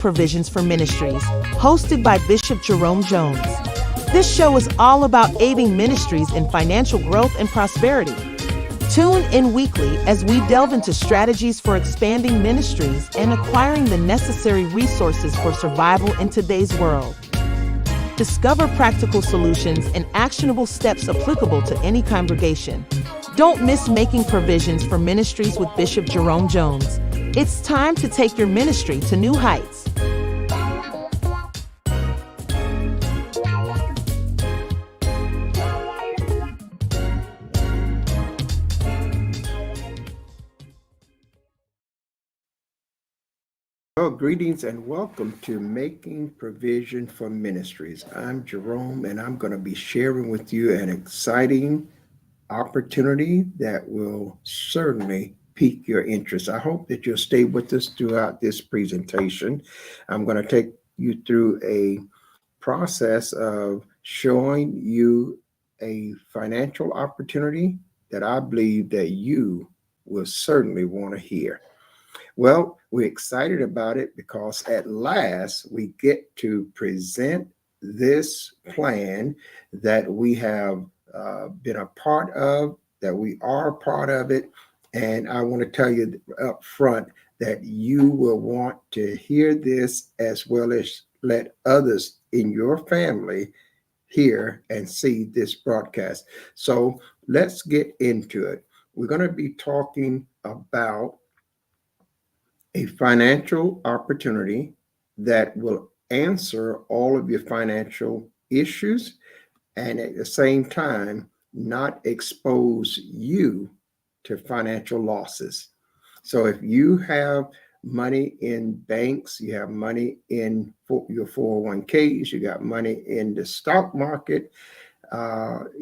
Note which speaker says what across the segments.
Speaker 1: Provisions for Ministries, hosted by Bishop Jerome Jones. This show is all about aiding ministries in financial growth and prosperity. Tune in weekly as we delve into strategies for expanding ministries and acquiring the necessary resources for survival in today's world. Discover practical solutions and actionable steps applicable to any congregation. Don't miss Making Provisions for Ministries with Bishop Jerome Jones. It's time to take your ministry to new heights.
Speaker 2: Well, greetings and welcome to Making Provision for Ministries. I'm Jerome, and I'm going to be sharing with you an exciting opportunity that will certainly pique your interest. I hope that you'll stay with us throughout this presentation. I'm going to take you through a process of showing you a financial opportunity that I believe that you will certainly want to hear. Well, we're excited about it because at last we get to present this plan that we have been a part of, that we are a part of it. And I want to tell you up front that you will want to hear this as well as let others in your family hear and see this broadcast. So let's get into it. We're going to be talking about a financial opportunity that will answer all of your financial issues and at the same time not expose you to financial losses. So if you have money in banks, you have money in your 401ks, you got money in the stock market,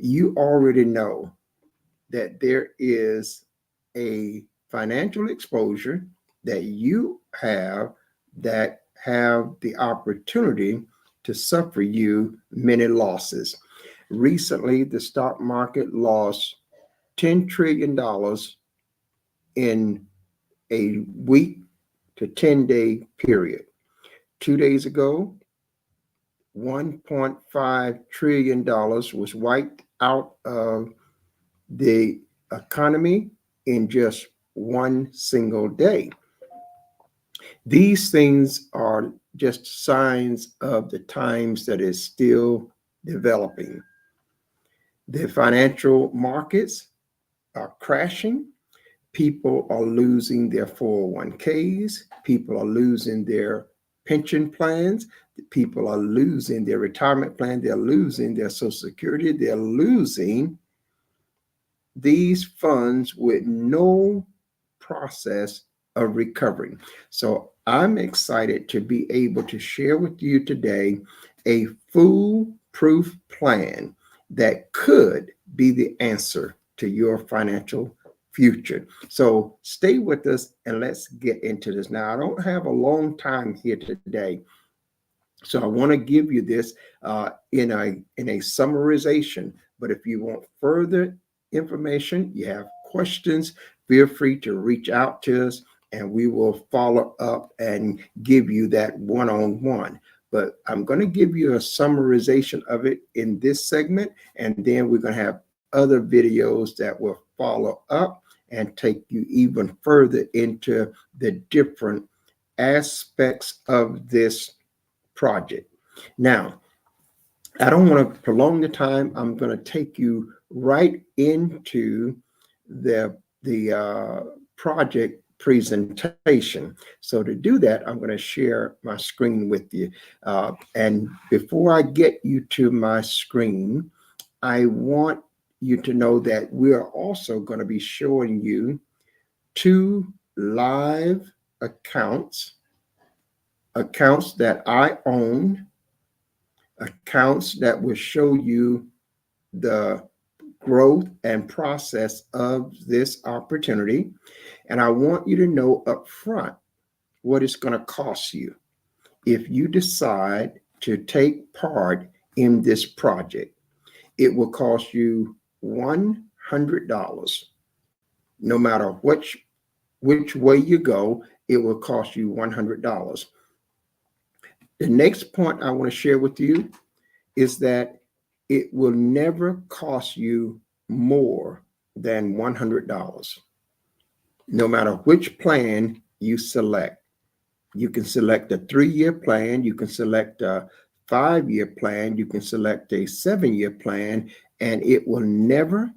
Speaker 2: you already know that there is a financial exposure that you have that have the opportunity to suffer you many losses. Recently, the stock market lost $10 trillion in a week to 10-day period. 2 days ago, $1.5 trillion was wiped out of the economy in just one single day. These things are just signs of the times that is still developing. The financial markets are crashing. People are losing their 401ks. People are losing their pension plans. People are losing their retirement plan. They're losing their Social Security. They're losing these funds with no process of recovery. So I'm excited to be able to share with you today a foolproof plan that could be the answer to your financial future. So stay with us and let's get into this. Now, I don't have a long time here today, so I want to give you this in a summarization. But if you want further information, you have questions, feel free to reach out to us and we will follow up and give you that one-on-one. But I'm going to give you a summarization of it in this segment, and then we're going to have other videos that will follow up and take you even further into the different aspects of this project. Now, I don't want to prolong the time. I'm going to take you right into the project presentation. So to do that, I'm going to share my screen with you. And before I get you to my screen, I want you to know that we are also going to be showing you 2 live accounts that I own, accounts that will show you the growth and process of this opportunity. And I want you to know up front what it's going to cost you if you decide to take part in this project. It will cost you $100. No matter which way you go, it will cost you $100. The next point I want to share with you is that it will never cost you more than $100, no matter which plan you select. You can select a 3-year plan, you can select a 5-year plan, you can select a 7-year plan, and it will never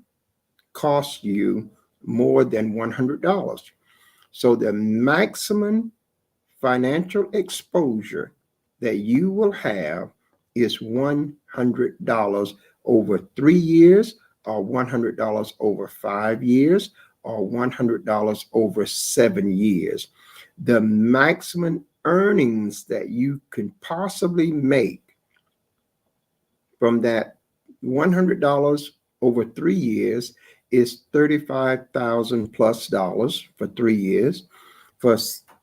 Speaker 2: cost you more than $100. So the maximum financial exposure that you will have is $100 over 3 years, or $100 over 5 years, or $100 over 7 years. The maximum earnings that you can possibly make from that $100 over 3 years is $35,000 plus dollars for 3 years. For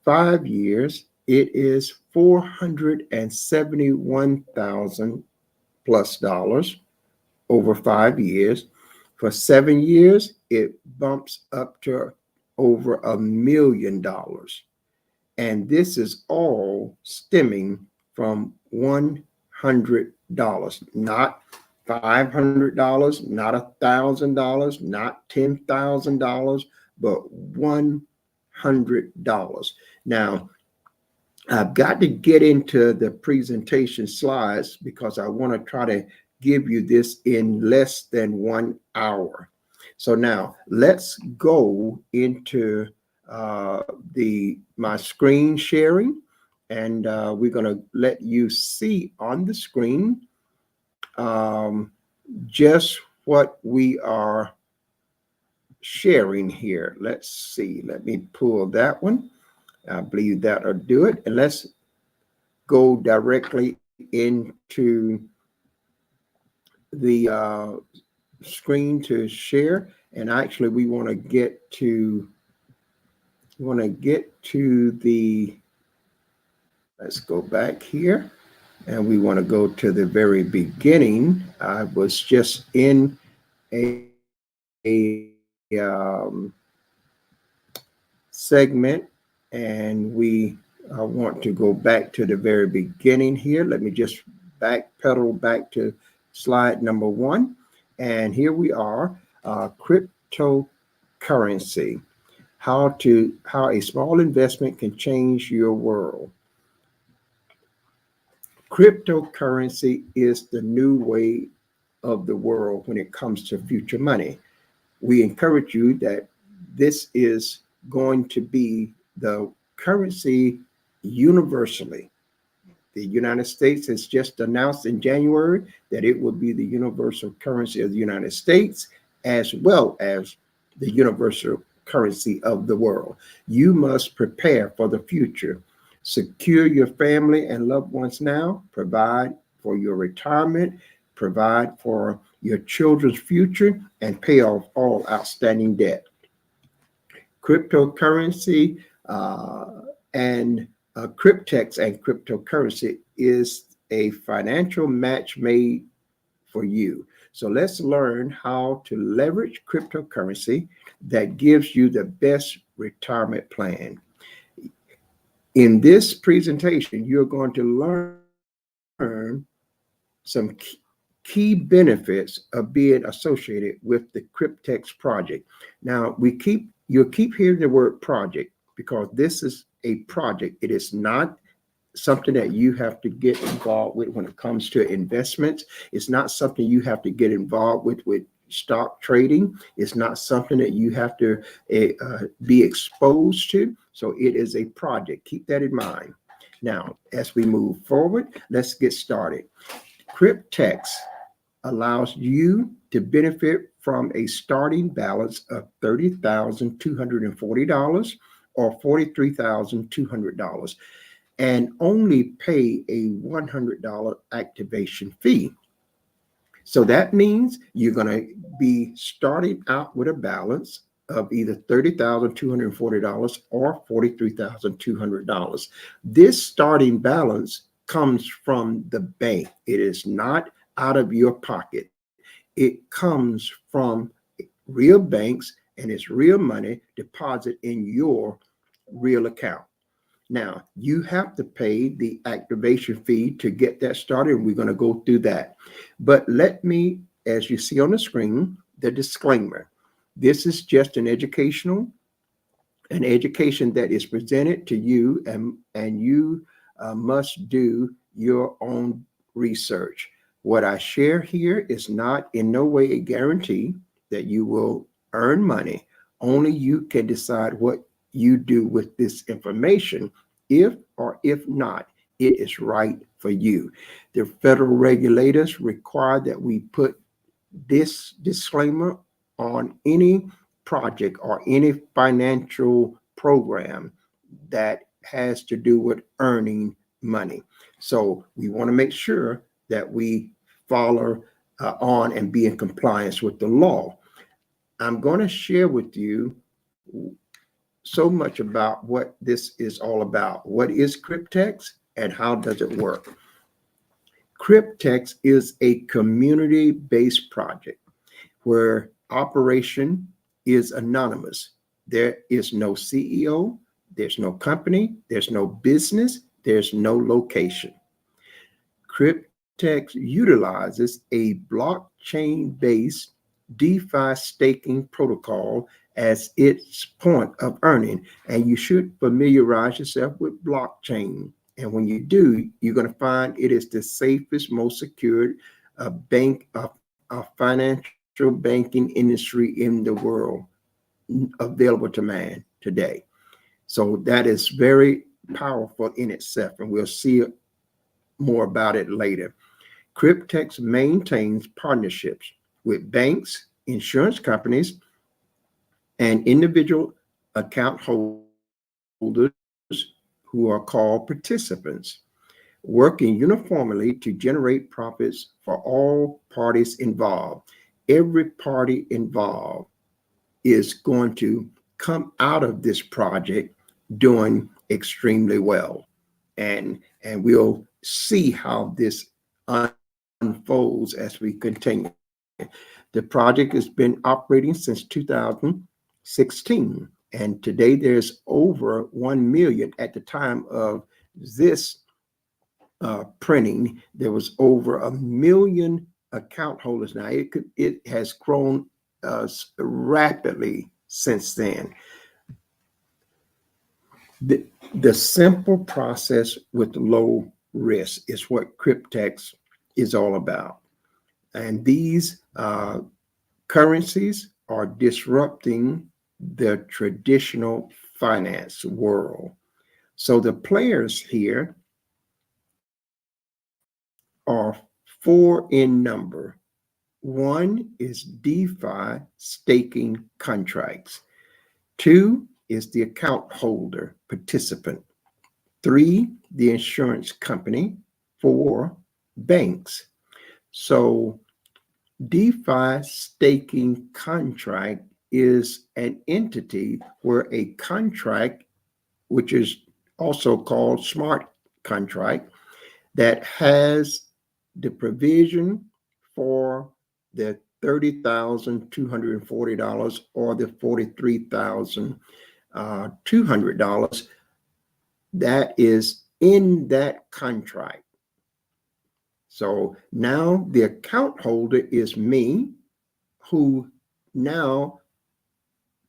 Speaker 2: 5 years, it is $471,000 plus dollars over 5 years. For 7 years, it bumps up to over $1 million. And this is all stemming from $100, not $500, not $1,000, not $10,000, but $100. Now, I've got to get into the presentation slides because I want to try to give you this in less than 1 hour. So now let's go into my screen sharing, and we're going to let you see on the screen just what we are sharing here. Let's see. Let me pull that one. I believe that'll do it. And let's go directly into the screen to share. And actually, we want to get to the, let's go back here, and we want to go to the very beginning. I was just in a segment, and we want to go back to the very beginning here. Let me just backpedal back to slide number 1. And here we are, cryptocurrency, how a small investment can change your world. Cryptocurrency is the new way of the world when it comes to future money. We encourage you that this is going to be the currency universally. The United States has just announced in January that it will be the universal currency of the United States, as well as the universal currency of the world. You must prepare for the future. Secure your family and loved ones now. Provide for your retirement. Provide for your children's future, and pay off all outstanding debt. Cryptocurrency and Cryptex and cryptocurrency is a financial match made for you. So let's learn how to leverage cryptocurrency that gives you the best retirement plan. In this presentation, you're going to learn some key benefits of being associated with the Cryptex project. Now, you'll keep hearing the word project because this is a project. It is not something that you have to get involved with when it comes to investments. It's not something you have to get involved with stock trading. It's not something that you have to be exposed to. So it is a project. Keep that in mind. Now, as we move forward, let's get started. Cryptex allows you to benefit from a starting balance of $30,240 or $43,200 and only pay a $100 activation fee. So that means you're going to be starting out with a balance of either $30,240 or $43,200. This starting balance comes from the bank. It is not out of your pocket. It comes from real banks, and it's real money deposited in your real account. Now, you have to pay the activation fee to get that started. We're going to go through that. But let me, as you see on the screen, the disclaimer. This is just an education that is presented to you, and you must do your own research. What I share here is not in no way a guarantee that you will earn money. Only you can decide what you do with this information, if or if not, it is right for you. The federal regulators require that we put this disclaimer on any project or any financial program that has to do with earning money. So we want to make sure that we follow on and be in compliance with the law. I'm going to share with you so much about what this is all about. What is Cryptex and how does it work? Cryptex is a community-based project where operation is anonymous. There is no CEO, there's no company, there's no business, there's no location. Cryptex utilizes a blockchain-based DeFi staking protocol as its point of earning, and you should familiarize yourself with blockchain. And when you do, you're going to find it is the safest, most secured financial banking industry in the world available to man today. So that is very powerful in itself, and we'll see more about it later. Cryptex maintains partnerships with banks, insurance companies, and individual account holders who are called participants, working uniformly to generate profits for all parties involved. Every party involved is going to come out of this project doing extremely well. And we'll see how this unfolds as we continue. The project has been operating since 2016, and today there's over 1 million. At the time of this printing, there was over 1 million account holders. Now it has grown rapidly since then. The simple process with low risk is what Cryptex is all about. And these currencies are disrupting the traditional finance world. So the players here are 4 in number. 1 is DeFi staking contracts. 2 is the account holder participant. 3, the insurance company. 4, banks. So DeFi staking contract is an entity where a contract, which is also called smart contract, that has the provision for the $30,240 or the $43,200 that is in that contract. So now the account holder is me, who now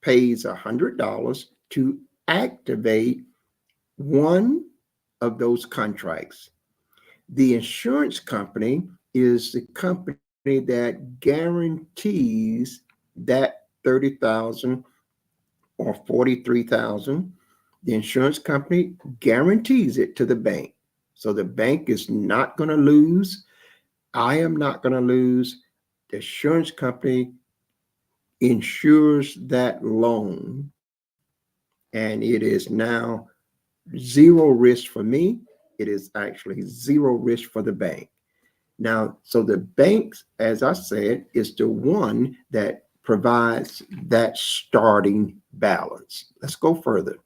Speaker 2: pays $100 to activate one of those contracts. The insurance company is the company that guarantees that 30,000 or 43,000. The insurance company guarantees it to the bank. So the bank is not going to lose. I am not going to lose. The insurance company insures that loan, and it is now zero risk for me. It is actually zero risk for the bank. Now, so the banks, as I said, is the one that provides that starting balance. Let's go further.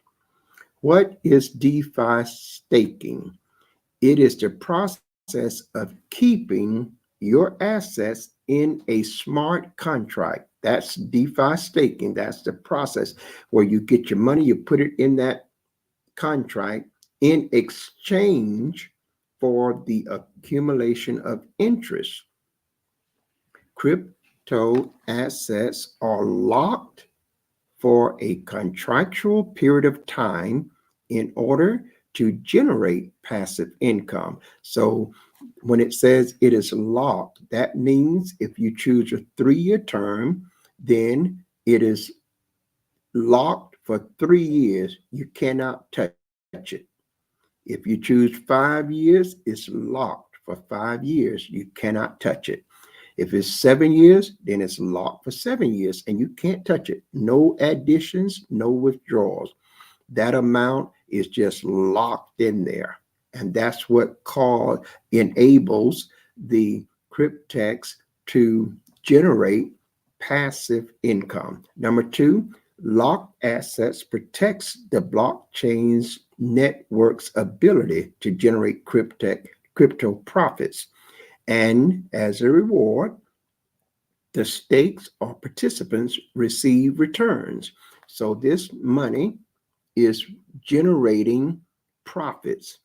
Speaker 2: What is DeFi staking? It is the process of keeping your assets in a smart contract. That's DeFi staking. That's the process where you get your money, you put it in that contract, in exchange for the accumulation of interest. Crypto assets are locked for a contractual period of time in order to generate passive income. So when it says it is locked, that means if you choose a 3-year term, then it is locked for 3 years. You cannot touch it. If you choose 5 years, it's locked for 5 years. You cannot touch it. If it's 7 years, then it's locked for 7 years and you can't touch it. No additions, no withdrawals. That amount is just locked in there. And that's what enables the cryptex to generate passive income. Number two, locked assets protects the blockchain's network's ability to generate crypto profits. And as a reward, the stakes or participants receive returns. So this money is generating profits.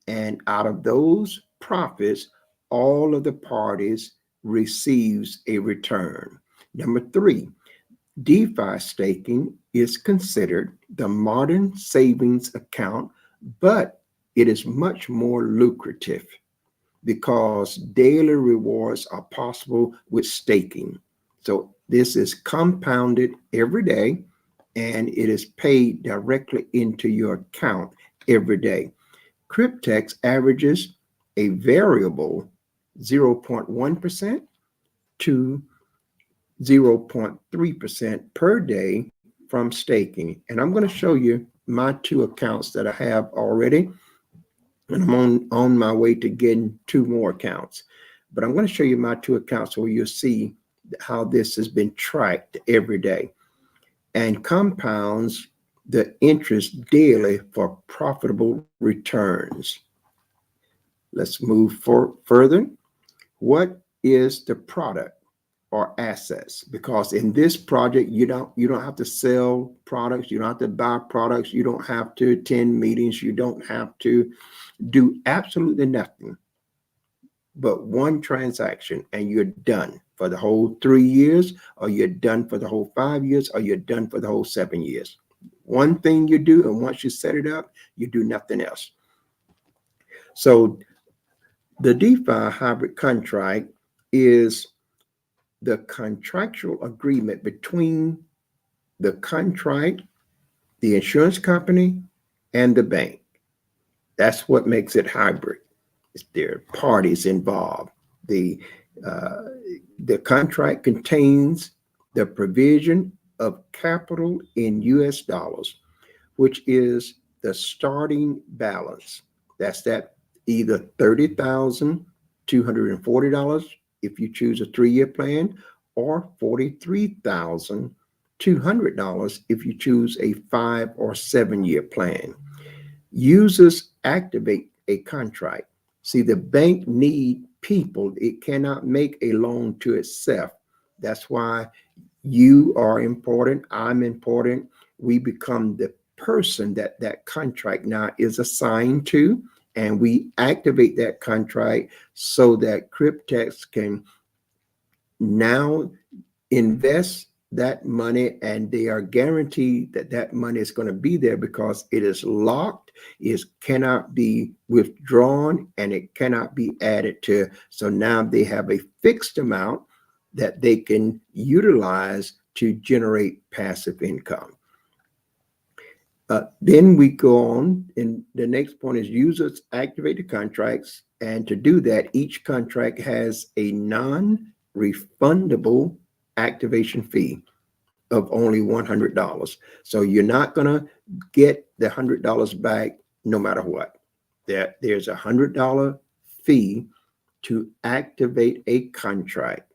Speaker 2: And out of those profits, all of the parties receives a return. Number three, DeFi staking is considered the modern savings account, but it is much more lucrative because daily rewards are possible with staking. So this is compounded every day and it is paid directly into your account every day. Cryptex averages a variable 0.1% to 0.3% per day from staking. And I'm going to show you my 2 accounts that I have already. And I'm on my way to getting 2 more accounts. But I'm going to show you my 2 accounts where you'll see how this has been tracked every day and compounds the interest daily for profitable returns. Let's move further. What is the product or assets? Because in this project, you don't have to sell products, you don't have to buy products, you don't have to attend meetings, you don't have to do absolutely nothing but one transaction and you're done for the whole 3 years, or you're done for the whole 5 years, or you're done for the whole 7 years. One thing you do, and once you set it up, you do nothing else. So the DeFi hybrid contract is the contractual agreement between the contract, the insurance company, and the bank. That's what makes it hybrid. There are parties involved. The contract contains the provision of capital in US dollars, which is the starting balance. That's that either $30,240 if you choose a 3-year plan, or $43,200 if you choose a 5 or 7-year plan. Users activate a contract. See, the bank need people. It cannot make a loan to itself. That's why you are important. I'm important. We become the person that that contract now is assigned to, and we activate that contract so that Cryptex can now invest that money, and they are guaranteed that that money is going to be there because it is locked, it cannot be withdrawn, and it cannot be added to. So now they have a fixed amount that they can utilize to generate passive income. Then we go on, and the next point is users activate the contracts, and to do that, each contract has a non-refundable activation fee of only $100. So you're not going to get the $100 back no matter what. There's a $100 fee to activate a contract.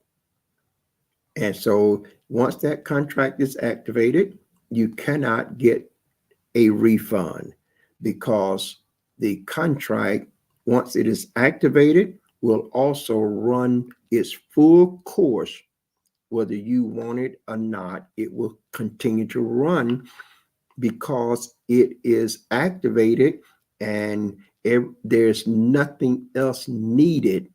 Speaker 2: And so once that contract is activated, you cannot get a refund because the contract, once it is activated, will also run its full course. Whether you want it or not, it will continue to run because it is activated and there's nothing else needed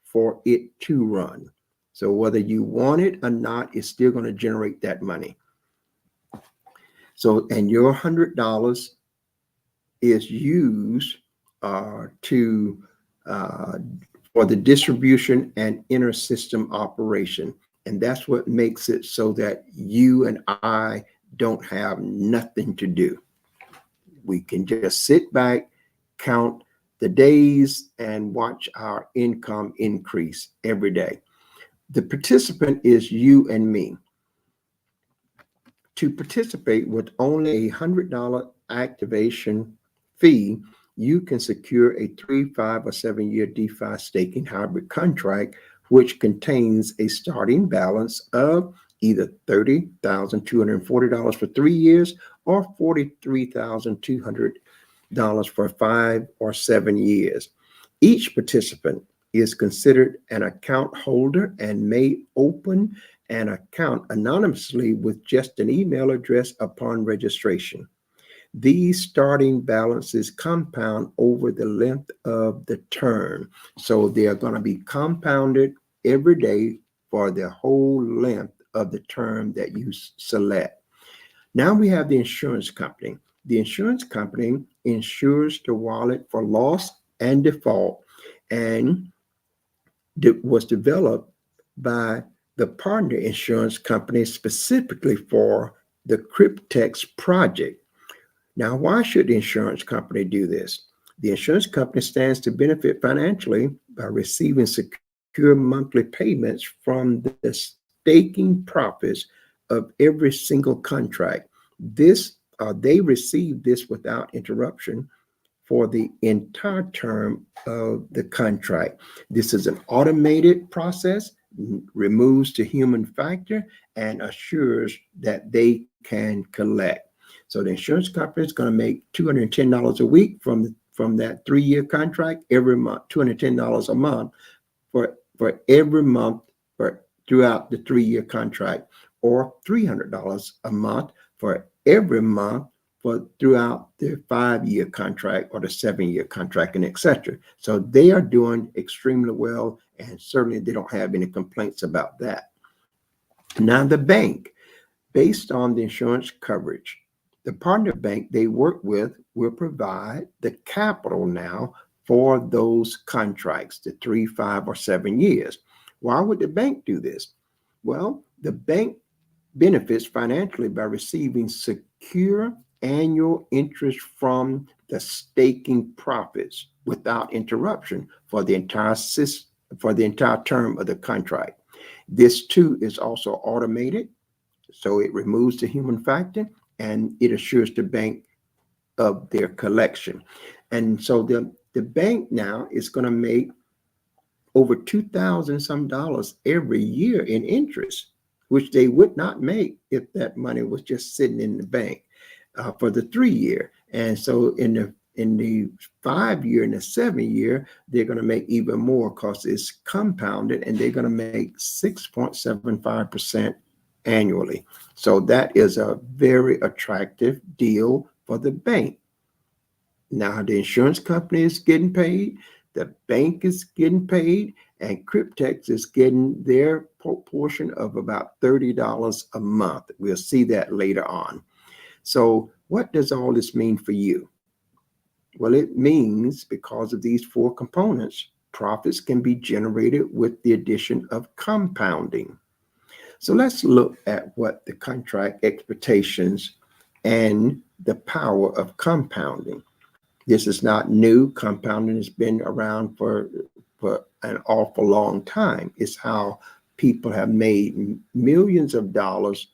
Speaker 2: for it to run. So whether you want it or not, it's still going to generate that money. So, and your $100 is used to for the distribution and inter system operation. And that's what makes it so that you and I don't have nothing to do. We can just sit back, count the days, and watch our income increase every day. The participant is you and me. To participate with only a $100 activation fee, you can secure a 3, 5, or 7-year DeFi staking hybrid contract, which contains a starting balance of either $30,240 for 3 years or $43,200 for 5 or 7 years. Each participant is considered an account holder and may open an account anonymously with just an email address upon registration. These starting balances compound over the length of the term. So they are going to be compounded every day for the whole length of the term that you select. Now we have the insurance company. The insurance company insures the wallet for loss and default, and was developed by the partner insurance company specifically for the Cryptex project. Now, why should the insurance company do this? The insurance company stands to benefit financially by receiving secure monthly payments from the staking profits of every single contract. They receive this without interruption for the entire term of the contract. This is an automated process, removes the human factor, and assures that they can collect. So the insurance company is going to make $210 a week from that 3-year contract every month, $210 a month for every month throughout the 3-year contract, or $300 a month for every month throughout the 5-year contract or the 7-year contract, and etc. So they are doing extremely well, and certainly they don't have any complaints about that. Now the bank, based on the insurance coverage, the partner bank they work with will provide the capital now for those contracts, the 3, 5, or 7 years. Why would the bank do this? Well, the bank benefits financially by receiving secure annual interest from the staking profits without interruption for the entire term of the contract. This too is also automated, so it removes the human factor and it assures the bank of their collection. And so the bank now is going to make over $2,000 some every year in interest, which they would not make if that money was just sitting in the bank for the 3-year. And so in the 5-year and the 7-year, they're going to make even more because it's compounded, and they're going to make 6.75% annually. So that is a very attractive deal for the bank. Now the insurance company is getting paid, the bank is getting paid, and Cryptex is getting their portion of about $30 a month. We'll see that later on. So what does all this mean for you? Well, it means because of these 4 components, profits can be generated with the addition of compounding. So let's look at what the contract expectations and the power of compounding. This is not new. Compounding has been around for an awful long time. It's how people have made millions of dollars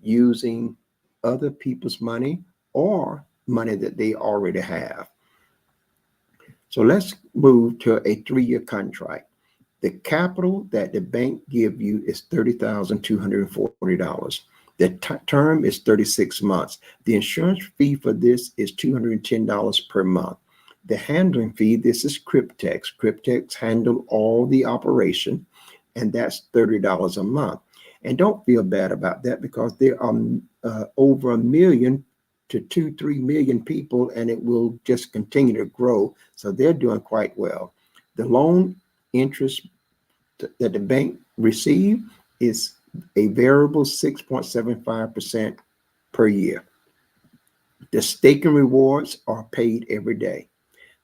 Speaker 2: using other people's money or money that they already have. So let's move to a 3-year contract. The capital that the bank give you is $30,240. The term is 36 months. The insurance fee for this is $210 per month. The handling fee, this is Cryptex. Cryptex handle all the operation, and that's $30 a month. And don't feel bad about that, because there are over 1 million to 2-3 million people, and it will just continue to grow. So they're doing quite well. The loan interest that the bank receive is a variable 6.75% per year. The staking rewards are paid every day.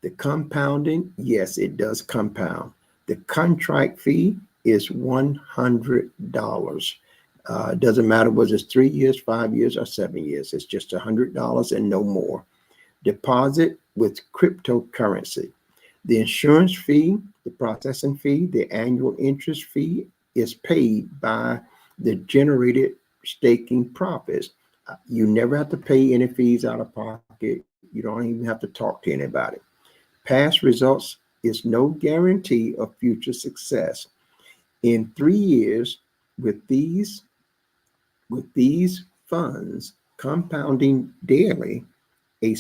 Speaker 2: The compounding, yes, it does compound. The contract fee is $100. It doesn't matter whether it's 3 years, 5 years, or 7 years. It's just $100 and no more. Deposit with cryptocurrency. The insurance fee, the processing fee, the annual interest fee is paid by the generated staking profits. You never have to pay any fees out of pocket. You don't even have to talk to anybody. Past results is no guarantee of future success. In 3 years, with these funds compounding daily, a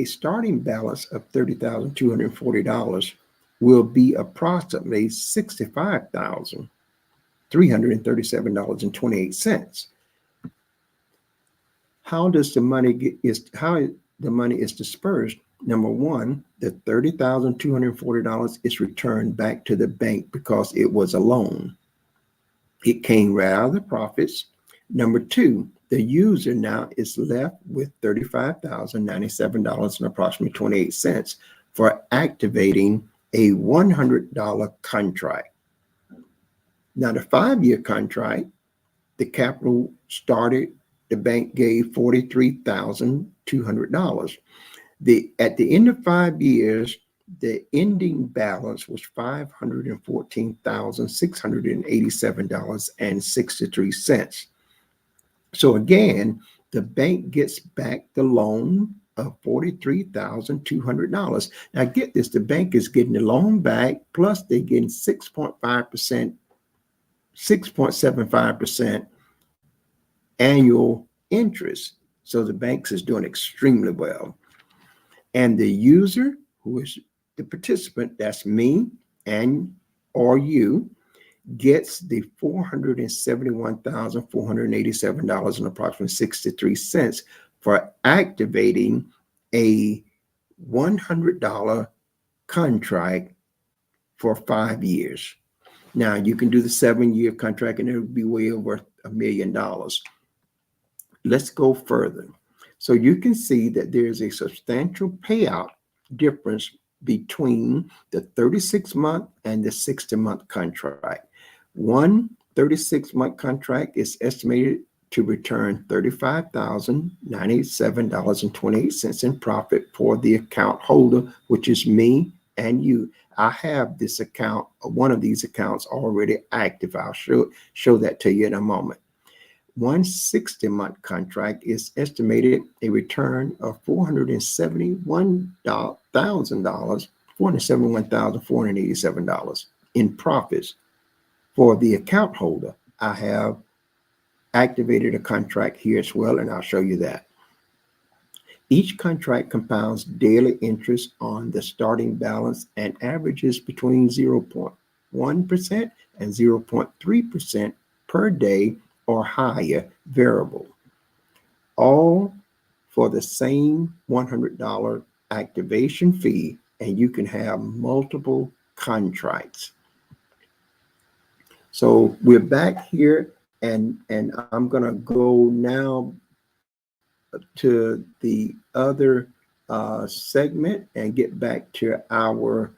Speaker 2: starting balance of $30,240 will be approximately $65,337.28. How the money is dispersed? Number one, the $30,240 is returned back to the bank because it was a loan. It came right out of the profits. Number two, the user now is left with $35,097 and approximately 28 cents for activating a $100 contract. Now, the 5-year contract, the capital started, the bank gave $43,200. At the end of 5 years, the ending balance was $514,687.63. So again, the bank gets back the loan of $43,200. Now get this, the bank is getting the loan back, plus they're getting 6.75% annual interest. So the banks is doing extremely well. And the user, who is the participant, that's me and or you, gets the $471,487 and approximately 63 cents for activating a $100 contract for 5 years. Now you can do the 7-year contract and it would be way over $1 million. Let's go further. So you can see that there's a substantial payout difference between the 36-month and the 60-month contract. One 36-month contract is estimated to return $35,097.28 in profit for the account holder, which is me and you. I have this account, one of these accounts already active. I'll show that to you in a moment. One 60-month contract is estimated a return of $471,487 in profits for the account holder. I have activated a contract here as well, and I'll show you that. Each contract compounds daily interest on the starting balance and averages between 0.1% and 0.3% per day or higher variable, all for the same $100 activation fee, and you can have multiple contracts. So we're back here, and I'm going to go now to the other segment and get back to our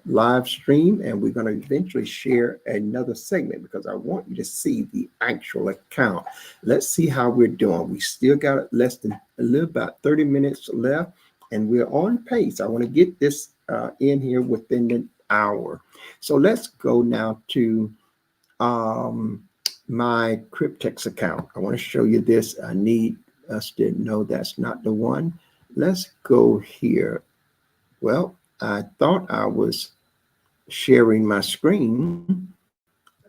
Speaker 2: live stream, and we're going to eventually share another segment because I want you to see the actual account. Let's see how we're doing. We still got less than a little about 30 minutes left, and we're on pace. I want to get this in here within an hour. So let's go now to my Cryptex account. I want to show you this. I need us to know that's not the one. Let's go here. Well, I thought I was sharing my screen.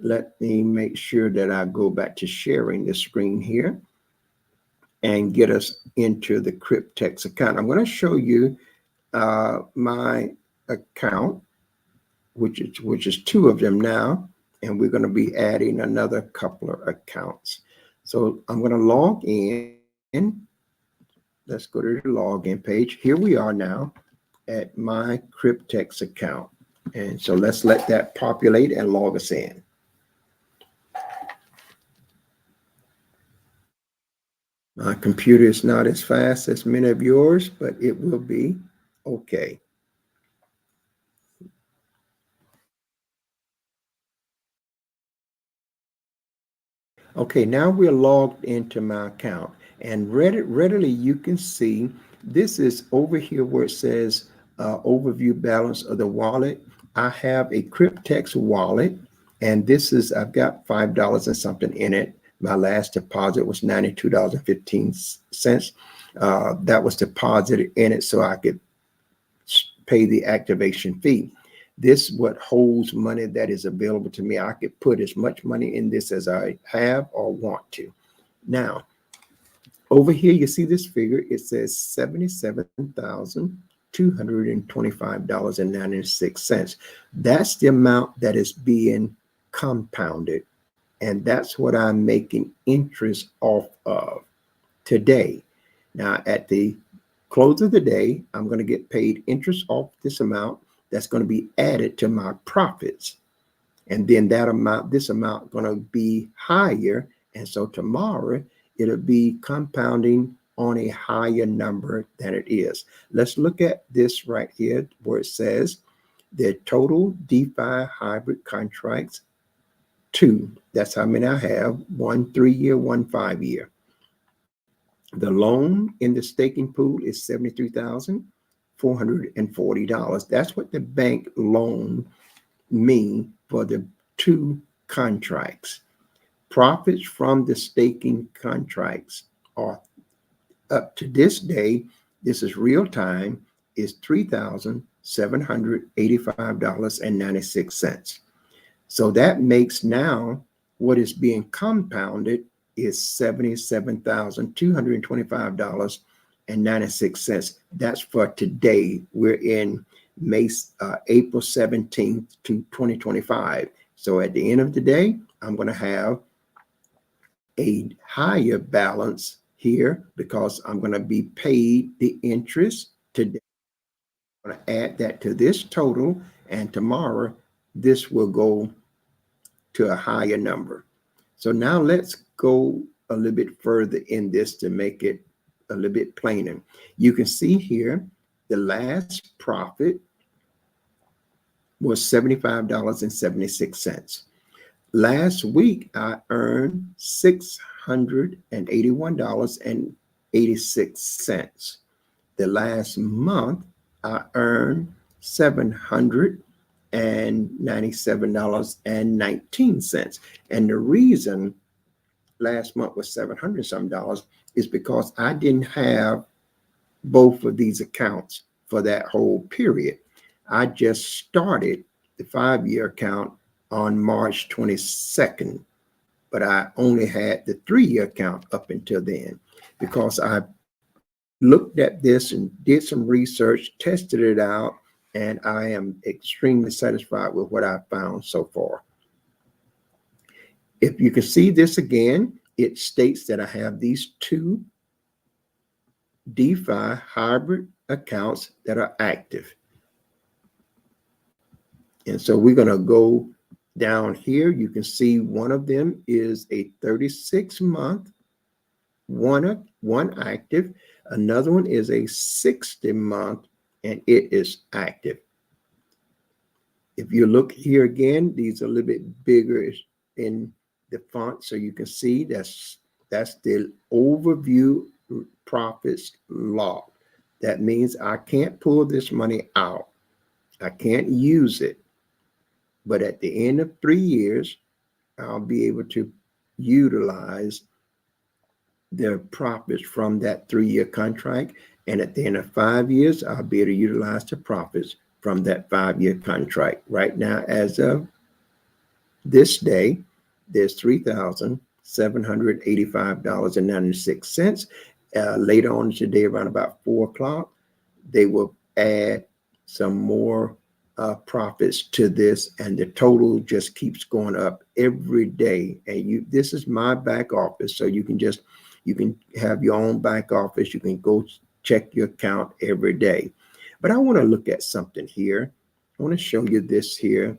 Speaker 2: Let me make sure that I go back to sharing the screen here and get us into the Cryptex account. I'm going to show you my account, which is 2 of them now, and we're going to be adding another couple of accounts. So I'm going to log in. let's go to the login page. Here we are now at my Cryptex account. And so let's let that populate and log us in. My computer is not as fast as many of yours, but it will be okay. Okay, now we're logged into my account, and readily you can see this is over here where it says overview balance of the wallet. I have a Cryptex wallet, and this is, I've got $5 and something in it. My last deposit was $92.15. That was deposited in it so I could pay the activation fee. This what holds money that is available to me. I could put as much money in this as I have or want to. Now, over here, you see this figure. It says $77,225.96. That's the amount that is being compounded. And that's what I'm making interest off of today. Now, at the close of the day, I'm going to get paid interest off this amount that's going to be added to my profits. And then that amount, this amount going to be higher. And so tomorrow it'll be compounding on a higher number than it is. Let's look at this right here where it says the total DeFi hybrid contracts, 2. That's how many I have, 1 3-year, 1 5-year. The loan in the staking pool is $73,440. That's what the bank loaned me for the 2 contracts. Profits from the staking contracts are up to this day, this is real time, is $3,785.96. So that makes now what is being compounded is $77,225.96. That's for today. We're in April 17th to 2025. So at the end of the day, I'm going to have a higher balance here because I'm going to be paid the interest today. I'm going to add that to this total, and tomorrow this will go to a higher number. So now let's go a little bit further in this to make it a little bit plainer. You can see here the last profit was $75.76. Last week I earned $681.86. The last month I earned $797.19. And the reason last month was $700 some dollars is because I didn't have both of these accounts for that whole period. I just started the 5-year account on March 22nd, but I only had the 3-year account up until then because I looked at this and did some research, tested it out, and I am extremely satisfied with what I've found so far. If you can see this again, it states that I have these 2 DeFi hybrid accounts that are active. And so we're going to go down here. You can see one of them is a 36-month, one active. Another one is a 60-month, and it is active. If you look here again, these are a little bit bigger in the font, so you can see that's the overview profits log. That means I can't pull this money out. I can't use it. But at the end of 3 years, I'll be able to utilize the profits from that 3-year contract. And at the end of 5 years, I'll be able to utilize the profits from that 5-year contract. Right now, as of this day, there's $3,785.96. Later on today, around about 4 o'clock, they will add some more profits to this, and the total just keeps going up every day. And this is my back office, so you can just You can have your own back office. You can go check your account every day. But I want to look at something here. I want to show you this here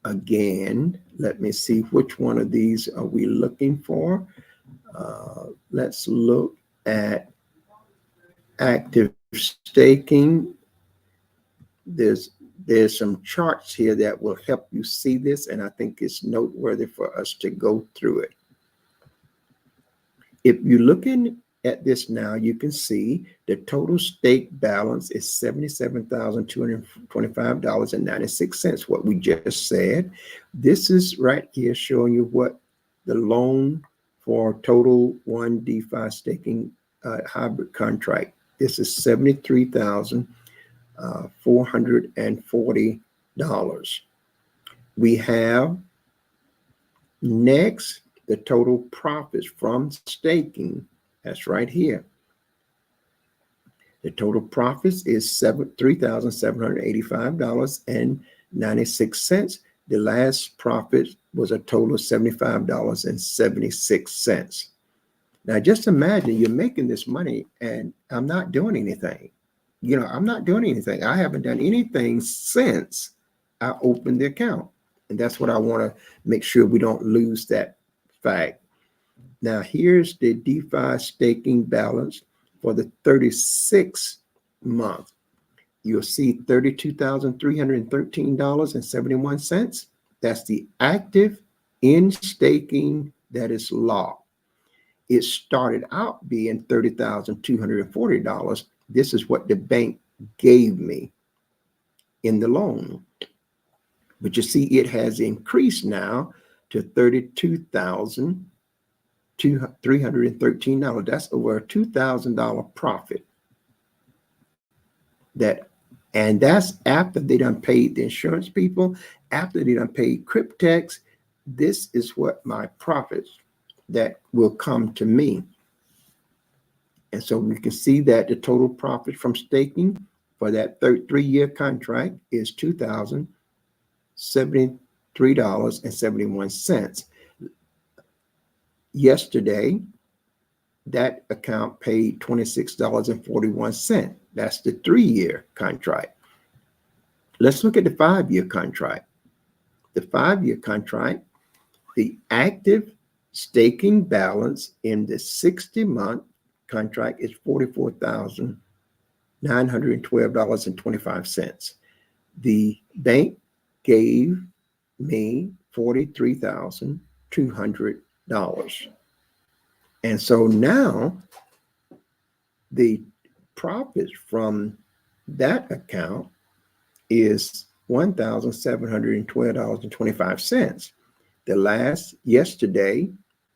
Speaker 2: again. Let me see, which one of these are we looking for? Let's look at active staking. There's some charts here that will help you see this, and I think it's noteworthy for us to go through it. If you're looking at this now, you can see the total stake balance is $77,225.96, what we just said. This is right here showing you what the loan for total one DeFi staking hybrid contract. This is $73,440. We have next the total profits from staking. That's right here. The total profits is $3,785.96. The last profit was a total of $75.76. Now, just imagine you're making this money and I'm not doing anything. I'm not doing anything. I haven't done anything since I opened the account. And that's what I want to make sure we don't lose that fact. Now, here's the DeFi staking balance for the 36th month. You'll see $32,313.71. That's the active in staking that is locked. It started out being $30,240. This is what the bank gave me in the loan. But you see, it has increased now to $32,313. That's over a $2,000 profit. And that's after they done paid the insurance people, after they done paid Cryptex. This is what my profits that will come to me. And so we can see that the total profit from staking for that 3-year contract is $2,073.71. Yesterday, that account paid $26.41. That's the 3-year contract. Let's look at the 5-year contract. The 5-year contract, the active staking balance in the 60-month contract is $44,912.25. The bank gave me $43,200. And so now the profits from that account is $1,712.25. Yesterday,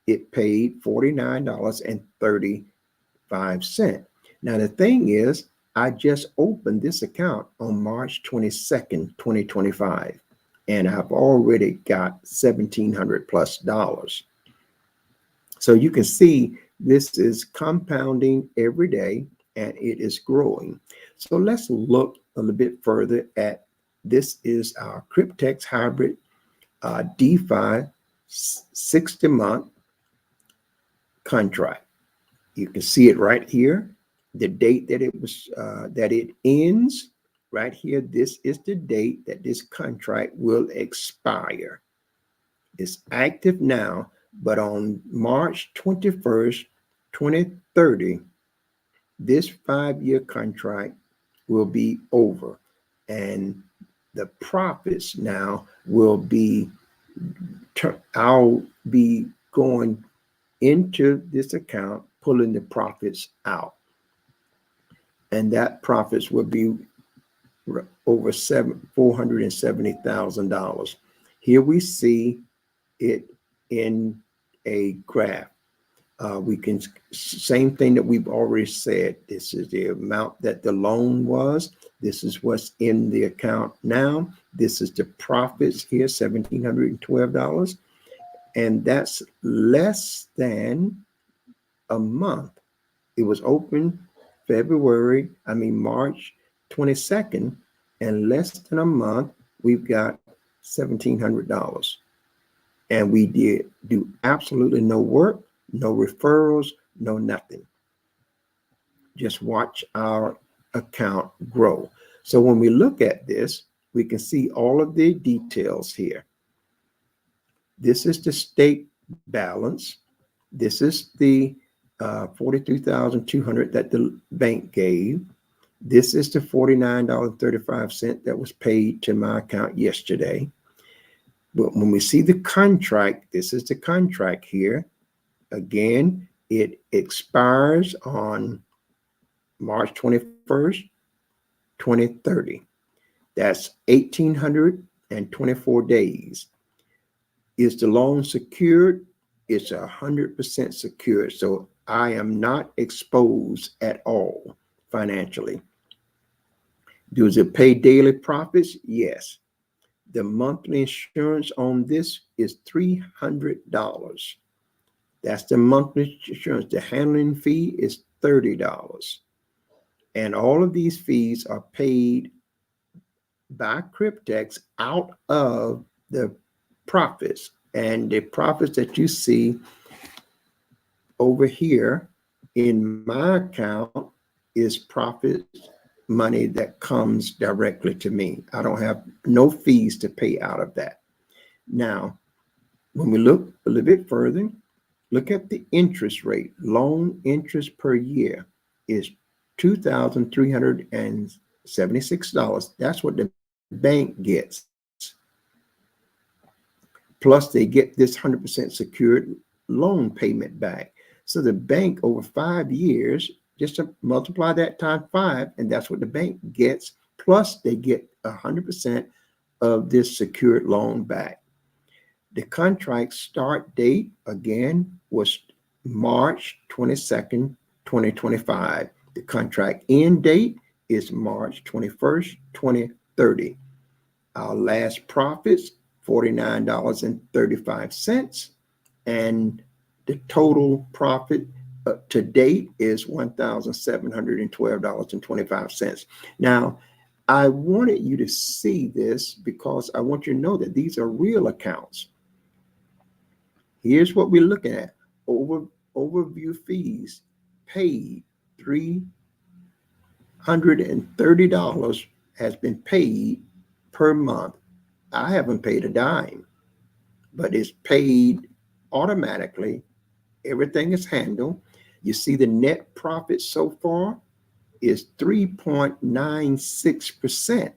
Speaker 2: it paid $49.35. Now, the thing is, I just opened this account on March 22nd, 2025, and I've already got $1,700 plus. So you can see this is compounding every day and it is growing. So let's look a little bit further at this. Is our Cryptex hybrid DeFi 60-month contract. You can see it right here, the date that it ends right here. This is the date that this contract will expire. It's active now, but on March 21st, 2030, this 5-year contract will be over, and the profits now will be, I'll be going into this account, pulling the profits out, and that profits will be over $470,000. Here we see it in a graph. We can, same thing that we've already said. This is the amount that the loan was. This is what's in the account now. This is the profits here, $1,712. And that's less than a month. It was open March 22nd, and less than a month, we've got $1,700. And we did do absolutely no work. no referrals, no nothing. Just watch our account grow. So when we look at this, we can see all of the details here. This is the state balance. This is the 42,200 that the bank gave. This is the $49.35 that was paid to my account yesterday. But when we see the contract, this is the contract here. Again, it expires on March 21st, 2030. That's 1,824 days. Is the loan secured? It's 100% secured. So I am not exposed at all financially. Does it pay daily profits? Yes. The monthly insurance on this is $300. That's the monthly insurance. The handling fee is $30. And all of these fees are paid by Cryptex out of the profits. And the profits that you see over here in my account is profit money that comes directly to me. I don't have no fees to pay out of that. Now, when we look a little bit further, look at the interest rate. Loan interest per year is $2,376. That's what the bank gets. Plus, they get this 100% secured loan payment back. So the bank over 5 years, just to multiply that times 5, and that's what the bank gets. Plus, they get 100% of this secured loan back. The contract start date, again, was March 22nd, 2025. The contract end date is March 21st, 2030. Our last profits, $49.35. And the total profit to date is $1,712.25. Now, I wanted you to see this because I want you to know that these are real accounts. Here's what we're looking at. Overview fees paid. $330 has been paid per month. I haven't paid a dime, but it's paid automatically. Everything is handled. You see the net profit so far is 3.96%.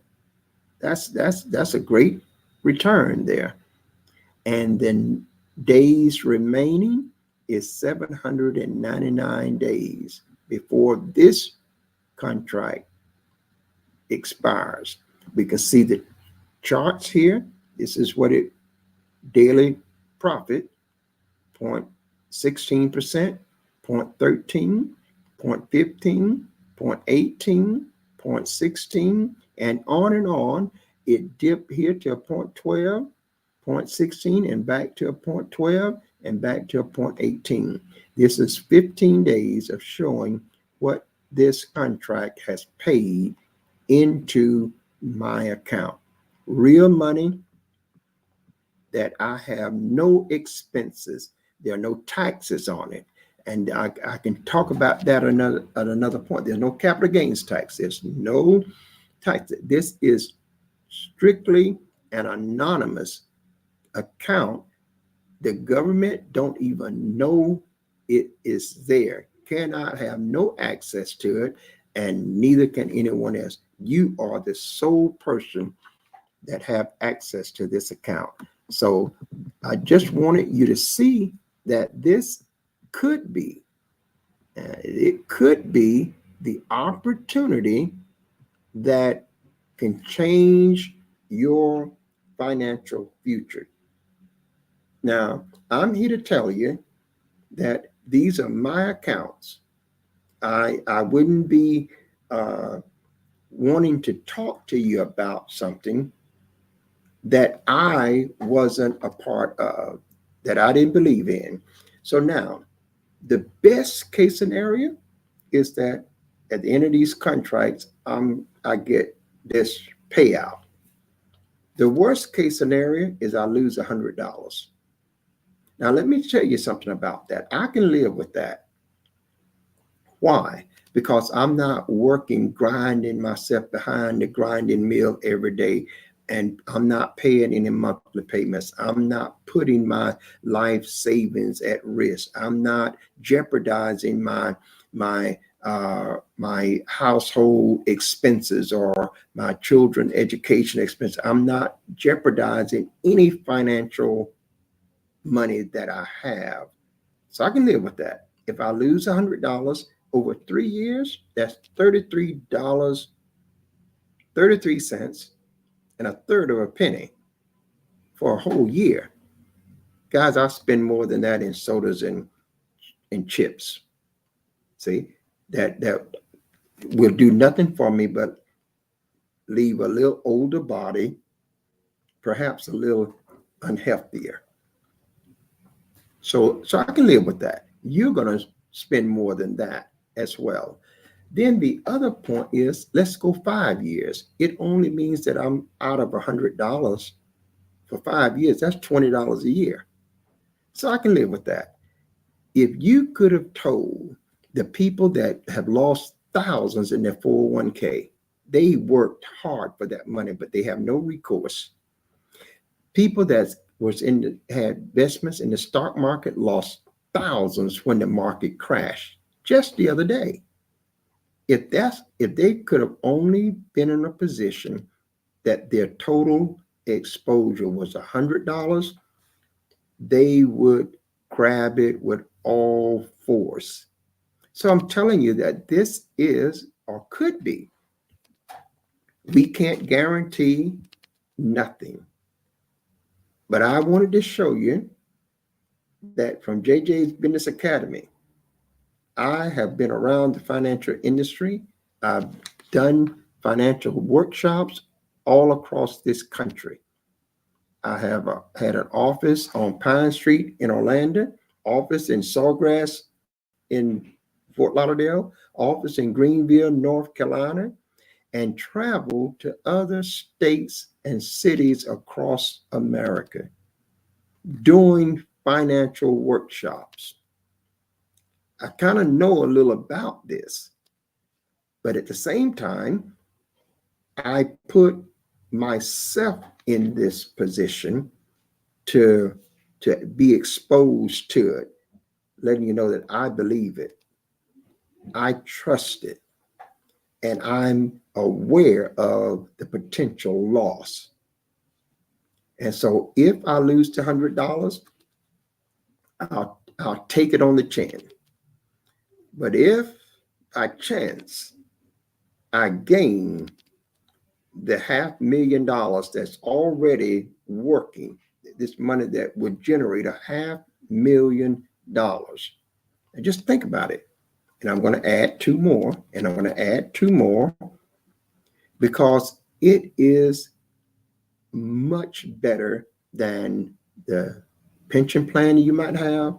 Speaker 2: That's a great return there. And then days remaining is 799 days before this contract expires. We can see the charts here. This is what it daily profit, 0.16%, 0.13, 0.15, 0.18, 0.16, and on. It dipped here to a 0.12, 0.16, and back to a 0.12, and back to a 0.18. This is 15 days of showing what this contract has paid into my account. Real money that I have no expenses. There are no taxes on it. And I can talk about that at another point. There's no capital gains tax. There's no tax. This is strictly an anonymous account. The government don't even know it is there. Cannot have no access to it, and neither can anyone else. You are the sole person that have access to this account. So I just wanted you to see that this could be, it could be the opportunity that can change your financial future. Now, I'm here to tell you that these are my accounts. I wouldn't be wanting to talk to you about something that I wasn't a part of, that I didn't believe in. So now, the best case scenario is that at the end of these contracts, I get this payout. The worst case scenario is I lose $100. Now, let me tell you something about that. I can live with that. Why? Because I'm not working, grinding myself behind the grinding mill every day, and I'm not paying any monthly payments. I'm not putting my life savings at risk. I'm not jeopardizing my household expenses or my children education expense. I'm not jeopardizing any financial money that I have. So I can live with that. If I lose $100 over 3 years, that's $33, 33 cents, and a third of a penny for a whole year. Guys, I spend more than that in sodas and chips. See, that will do nothing for me but leave a little older body, perhaps a little unhealthier. So I can live with that. You're going to spend more than that as well. Then the other point is, let's go 5 years. It only means that I'm out of $100 for 5 years. That's $20 a year. So I can live with that. If you could have told the people that have lost thousands in their 401k, they worked hard for that money, but they have no recourse. People that had investments in the stock market lost thousands when the market crashed just the other day. If they could have only been in a position that their total exposure was $100, they would grab it with all force. So I'm telling you that this is or could be. We can't guarantee nothing. But I wanted to show you that from JJ's Business Academy, I have been around the financial industry. I've done financial workshops all across this country. I have had an office on Pine Street in Orlando, office in Sawgrass in Fort Lauderdale, office in Greenville, North Carolina, and traveled to other states and cities across America doing financial workshops. I kind of know a little about this, but at the same time, I put myself in this position to be exposed to it, letting you know that I believe it, I trust it, and I'm aware of the potential loss. And so if I lose to $100, I'll take it on the chin. But if by chance I gain the $500,000 that's already working, this money that would generate $500,000, and just think about it. And I'm going to add two more, and I'm going to add two more, because it is much better than the pension plan you might have,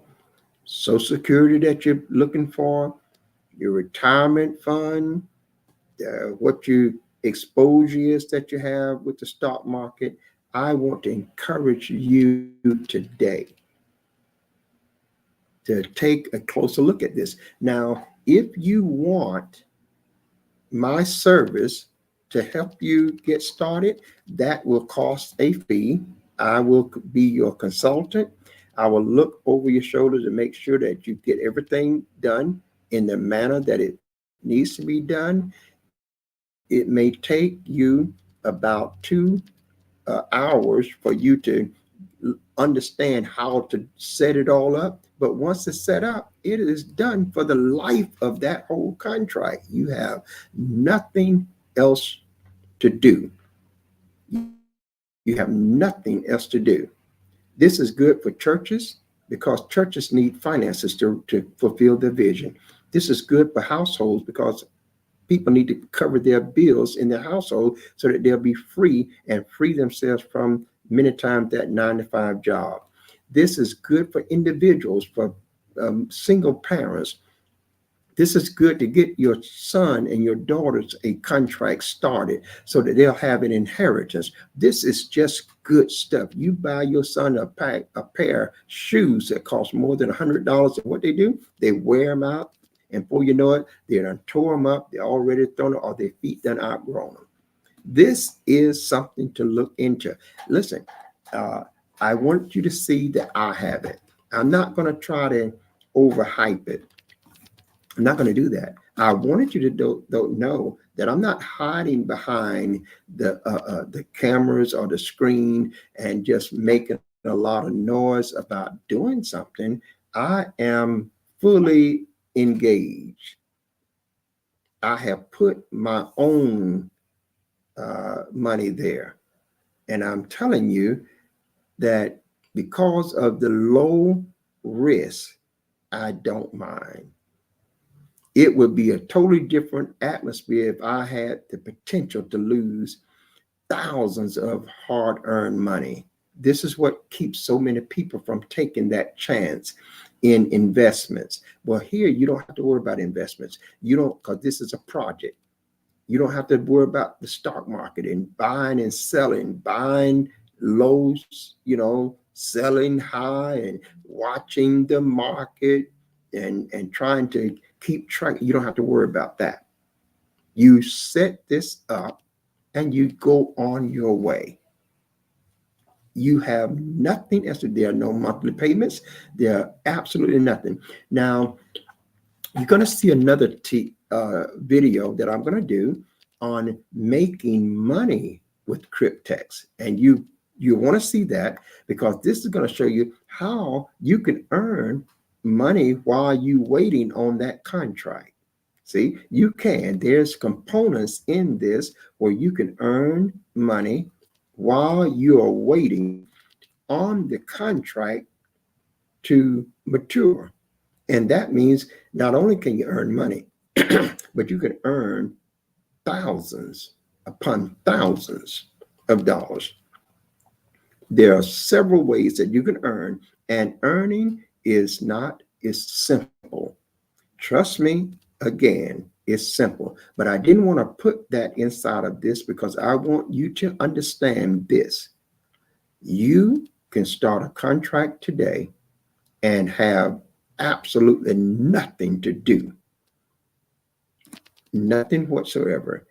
Speaker 2: Social Security that you're looking for, your retirement fund, what your exposure is that you have with the stock market. I want to encourage you today to take a closer look at this. Now, if you want my service to help you get started, that will cost a fee. I will be your consultant. I will look over your shoulder to make sure that you get everything done in the manner that it needs to be done. It may take you about 2 hours for you to understand how to set it all up. But once it's set up, it is done for the life of that whole contract. You have nothing else to do. You have nothing else to do. This is good for churches because churches need finances to fulfill their vision. This is good for households because people need to cover their bills in their household so that they'll be free and free themselves from many times that 9-to-5 job. This is good for individuals, for single parents. This is good to get your son and your daughters a contract started so that they'll have an inheritance. This is just good stuff. You buy your son a pair of shoes that cost more than $100, and what they do, they wear them out, and before you know it, they done tore them up. They're already thrown up, or their feet done outgrown them. This is something to look into. Listen, I want you to see that I have it. I'm not going to try to overhype it. I'm not going to do that. I wanted you to don't know that I'm not hiding behind the cameras or the screen and just making a lot of noise about doing something. I am fully engaged. I have put my own money there, and I'm telling you that because of the low risk, I don't mind. It would be a totally different atmosphere if I had the potential to lose thousands of hard-earned money. This is what keeps so many people from taking that chance in investments. Well, here you don't have to worry about investments. You don't, because this is a project. You don't have to worry about the stock market and buying and selling, buying lows, selling high, and watching the market and trying to keep track. You don't have to worry about that. You set this up and you go on your way. You have nothing else. There are no monthly payments. There are absolutely nothing. Now, you're going to see another video that I'm going to do on making money with Cryptex. And you want to see that, because this is going to show you how you can earn money while you waiting on that contract. See, you can. There's components in this where you can earn money while you are waiting on the contract to mature. And that means not only can you earn money, but you can earn thousands upon thousands of dollars. There are several ways that you can earn, and earning is simple. Trust me, again, it's simple. But I didn't want to put that inside of this because I want you to understand this. You can start a contract today and have absolutely nothing to do. Nothing whatsoever.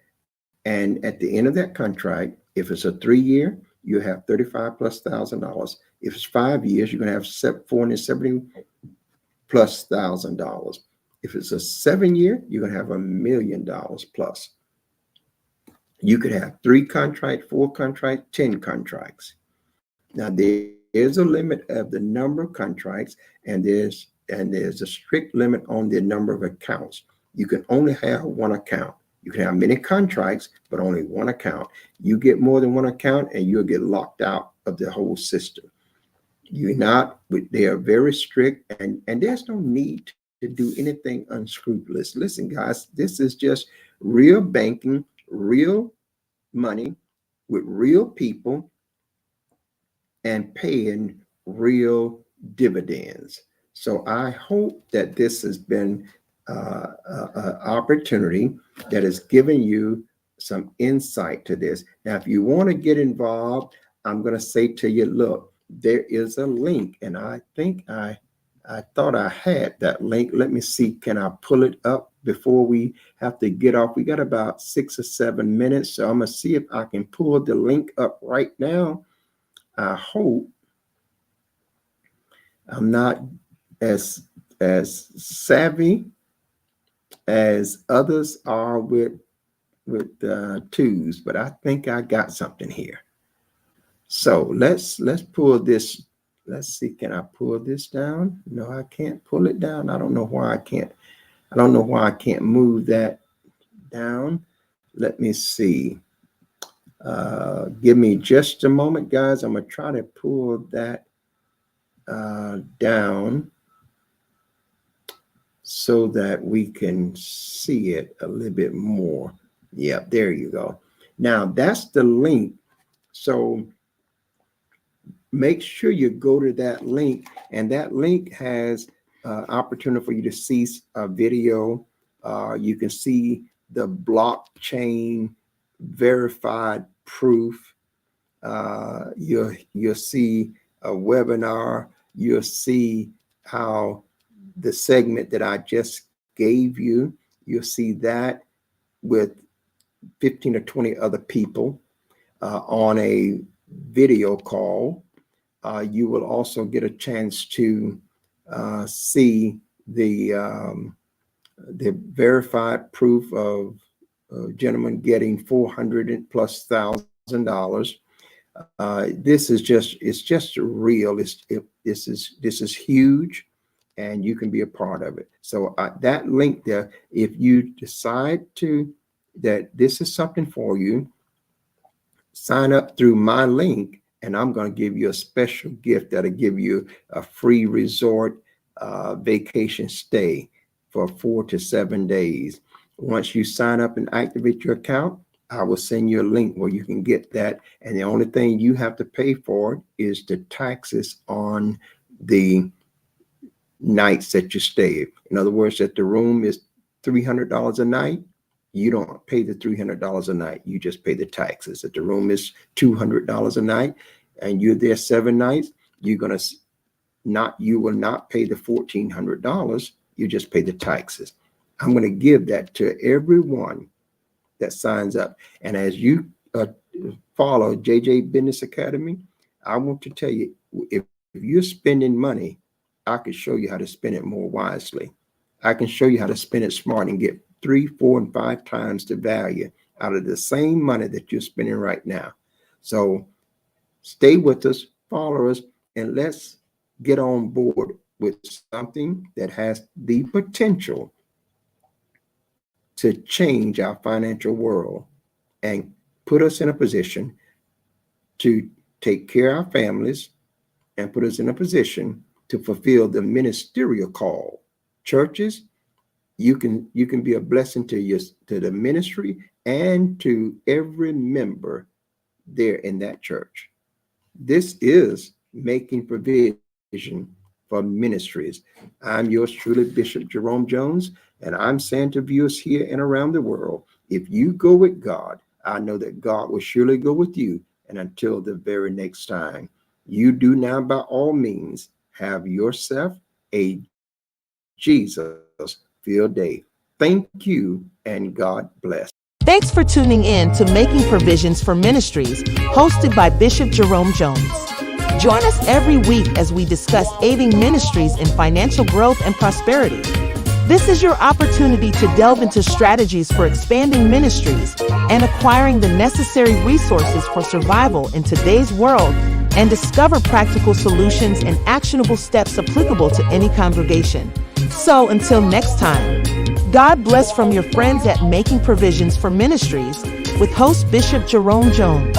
Speaker 2: And at the end of that contract, if it's a 3-year, you have $35,000+. If it's 5 years, you're going to have $470,000+. If it's a 7-year, you're going to have $1 million+. You could have 3 contracts, 4 contracts, 10 contracts. Now there's a limit of the number of contracts, and there's a strict limit on the number of accounts. You can only have one account. You can have many contracts, but only one account. You get more than one account and you'll get locked out of the whole system. They are very strict, and there's no need to do anything unscrupulous. Listen, guys, this is just real banking, real money with real people, and paying real dividends. So I hope that this has been an opportunity that has given you some insight to this. Now, if you want to get involved, I'm going to say to you, look, there is a link, and I think I thought I had that link. Let me see, can I pull it up before we have to get off? We got about 6 or 7 minutes, so I'm going to see if I can pull the link up right now. I hope I'm not as savvy as others are with twos, but I think I got something here. So let's pull this. Let's see, can I pull this down? No, I can't pull it down. I don't know why I can't. I don't know why I can't move that down. Let me see. Give me just a moment, guys. I'm gonna try to pull that down so that we can see it a little bit more. Yeah, there you go. Now that's the link. So make sure you go to that link, and that link has opportunity for you to see a video. You can see the blockchain verified proof. You'll see a webinar. You'll see how the segment that I just gave you, you'll see that with 15 or 20 other people on a video call. You will also get a chance to see the verified proof of a gentleman getting $400,000+. This is just real. This is huge, and you can be a part of it. So that link there, if you decide that this is something for you, sign up through my link, and I'm going to give you a special gift that'll give you a free resort vacation stay for 4 to 7 days. Once you sign up and activate your account, I will send you a link where you can get that. And the only thing you have to pay for is the taxes on the nights that you stay. In other words, that the room is $300 a night, you don't pay the $300 a night. You just pay the taxes. If the room is $200 a night and you're there 7 nights, you will not pay the $1,400. You just pay the taxes. I'm going to give that to everyone that signs up. And as you follow JJ Business Academy, I want to tell you, if you're spending money, I can show you how to spend it more wisely. I can show you how to spend it smart and get 3, 4, and 5 times the value out of the same money that you're spending right now. So stay with us, follow us, and let's get on board with something that has the potential to change our financial world and put us in a position to take care of our families and put us in a position to fulfill the ministerial call. Churches, you can be a blessing to the ministry and to every member there in that church. This is Making Provision for Ministries. I'm yours truly, Bishop Jerome Jones, and I'm saying to viewers here and around the world, if you go with God, I know that God will surely go with you. And until the very next time, you do now by all means have yourself a Jesus-filled day. Thank you, and God bless.
Speaker 1: Thanks for tuning in to Making Provisions for Ministries, hosted by Bishop Jerome Jones. Join us every week as we discuss aiding ministries in financial growth and prosperity. This is your opportunity to delve into strategies for expanding ministries and acquiring the necessary resources for survival in today's world, and discover practical solutions and actionable steps applicable to any congregation. So until next time, God bless from your friends at Making Provisions for Ministries with host Bishop Jerome Jones.